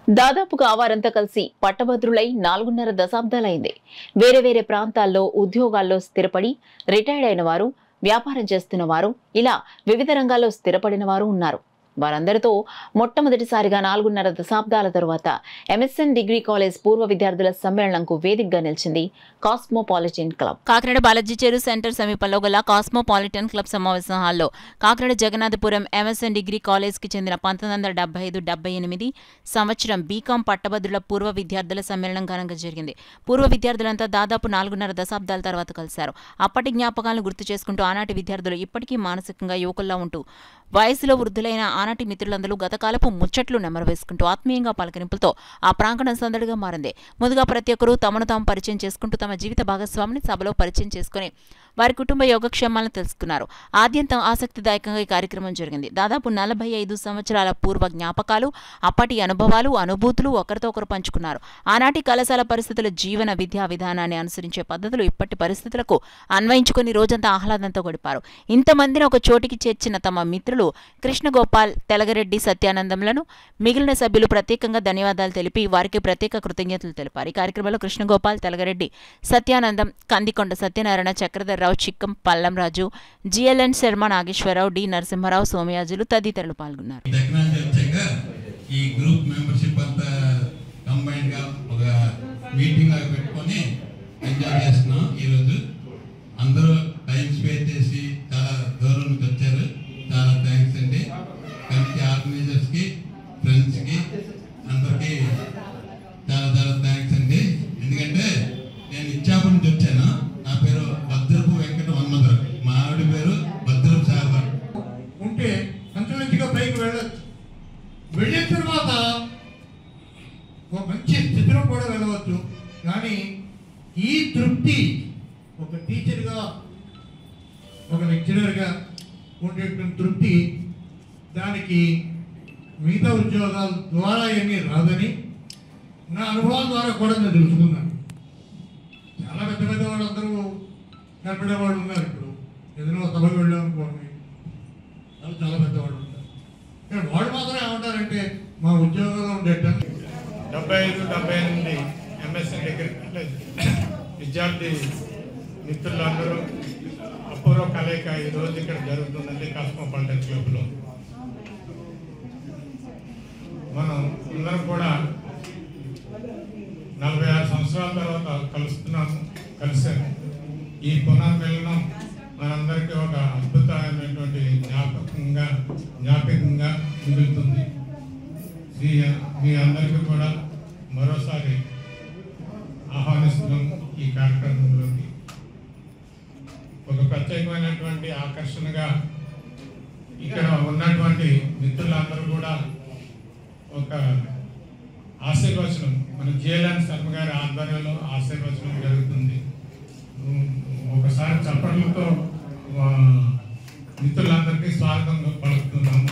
దాదాపుగా వారంతా కలిసి పట్టభద్రులై 4.5 దశాబ్దాలైంది. వేరే ప్రాంతాల్లో ఉద్యోగాల్లో స్థిరపడి రిటైర్డ్ అయిన వారు, వ్యాపారం చేస్తున్న వారు, ఇలా వివిధ రంగాల్లో స్థిరపడిన వారు ఉన్నారు. వారందరితో మొట్టమొదటిసారిగా 4.5 దశాబ్దాల తరువాత ఎంఎస్ఎన్ డిగ్రీ కాలేజ్ పూర్వ విద్యార్థుల సమ్మేళనంకు వేదికగా నిలిచింది కాస్మోపాలిటన్ క్లబ్. కాకినాడ బాలాజీ చెరు సెంటర్ సమీపంలో గల కాస్మోపాలిటన్ క్లబ్ సమావేశ హాల్లో కాకినాడ జగన్నాథపురం ఎంఎస్ఎన్ డిగ్రీ కాలేజ్కి చెందిన 1975-78 సంవత్సరం బీకాం పట్టభద్రుల పూర్వ విద్యార్థుల సమ్మేళనం ఘనంగా జరిగింది. పూర్వ విద్యార్థులంతా దాదాపు 4.5 దశాబ్దాల తర్వాత కలిశారు. అప్పటి జ్ఞాపకాలను గుర్తు చేసుకుంటూ ఆనాటి విద్యార్థులు ఇప్పటికీ మానసికంగా యువకుల్లా ఉంటూ వయసులో వృద్ధులైన ఆనాటి మిత్రులందరూ గతకాలపు ముచ్చట్లు నెమరు వేసుకుంటూ ఆత్మీయంగా పలకరింపులతో ఆ ప్రాంగణం సందడిగా మారింది. ముందుగా ప్రతి ఒక్కరూ తమను తాము పరిచయం చేసుకుంటూ తమ జీవిత భాగస్వామిని సభలో పరిచయం చేసుకుని వారి కుటుంబ యోగక్షేమాలను తెలుసుకున్నారు. ఆద్యంతం ఆసక్తిదాయకంగా ఈ కార్యక్రమం జరిగింది. దాదాపు 45 సంవత్సరాల పూర్వ జ్ఞాపకాలు, అప్పటి అనుభవాలు, అనుభూతులు ఒకరితో ఒకరు పంచుకున్నారు. ఆనాటి కళాశాల పరిస్థితుల జీవన విద్యా విధానాన్ని అనుసరించే పద్ధతులు ఇప్పటి పరిస్థితులకు అన్వయించుకుని రోజంతా ఆహ్లాదంతో గడిపారు. ఇంతమందిని ఒక చోటికి చేర్చిన తమ మిత్రులు కృష్ణగోపాల్, తెలగరెడ్డి, సత్యానందంలను మిగిలిన సభ్యులు ప్రత్యేకంగా ధన్యవాదాలు తెలిపి వారికి ప్రత్యేక కృతజ్ఞతలు తెలిపారు. ఈ కార్యక్రమంలో కృష్ణగోపాల్, తెలగరెడ్డి, సత్యానందం, కందికొండ సత్యనారాయణ, చక్రధర్రావు, చిక్కం, పల్లంరాజు, జిఎల్ఎన్ శర్మ, నాగేశ్వరరావు, డి నరసింహారావు, సోమయాజులు తదితరులు పాల్గొన్నారు. ఈ గ్రూప్ మెంబర్షిప్ అంతా కంబైన్ గా ఒక మీటింగ్ లాగా పెట్టుకొని ఎంజాయ్ చేస్తున్నాం. ఈరోజు అందరూ టైం స్పెండ్ చేసి చాలా దూరం నుంచి వచ్చారు. చాలా థ్యాంక్స్ అండి. కమిటీ ఆర్గనైజర్స్ కి, ఫ్రెండ్స్ కి అందరికి చాలా చాలా థ్యాంక్స్ అండి. ఎందుకంటే నేను ఇచ్చాపురం నుంచి వచ్చాను. నా పేరు భద్రపు వెంకట మన్మధర్, మా ఆవిడ పేరు భద్రపు సాగర్. ఉంటే అంచులంచుగా పైకి వెళ్ళచ్చు. వెళ్ళిన తర్వాత ఒక మంచి స్థితిలో కూడా వెళ్ళవచ్చు. కానీ ఈ తృప్తి ఒక టీచర్గా, ఒక లెక్చరర్గా ఉండేటువంటి తృప్తి దానికి మిగతా ఉద్యోగాల ద్వారా ఏమీ రాదని నా అనుభవం ద్వారా కూడా నేను తెలుసుకున్నాను. చాలా పెద్ద పెద్ద వాళ్ళు అందరూ కనపడే వాళ్ళు ఉన్నారు. ఇప్పుడు ఏదైనా సభకు వెళ్ళాం అనుకోండి, వాళ్ళు చాలా పెద్దవాళ్ళు ఉంటారు. కానీ వాళ్ళు మాత్రం ఏమంటారంటే మా ఉద్యోగంలో ఉండేట 75-78 ఎంఎస్ఎన్ డిగ్రీ కాలేజ్ విద్యార్థి మిత్రులందరూ అపూర్వ కలయిక ఈరోజు ఇక్కడ జరుగుతున్నది కాస్మోపాలిటన్ క్లబ్లో. మనం అందరం కూడా 46 సంవత్సరాల తర్వాత కలిసాము. ఈ పునర్మిలనం మనందరికీ ఒక అద్భుతమైనటువంటి జ్ఞాపకంగా మిగులుతుంది. మీ అందరికీ కూడా మరోసారి ఆహ్వానిస్తున్నాం ఈ కార్యక్రమంలోకి. ఒక ప్రత్యేకమైనటువంటి ఆకర్షణగా ఇక్కడ ఉన్నటువంటి మిత్రులందరూ కూడా ఒక ఆశీర్వచనం, మన జిఎల్ఎన్ శర్మ గారి ఆధ్వర్యంలో ఆశీర్వచనం జరుగుతుంది. ఒకసారి చప్పట్లతో మిత్రులందరికీ స్వాగతం పలుకుతున్నాము.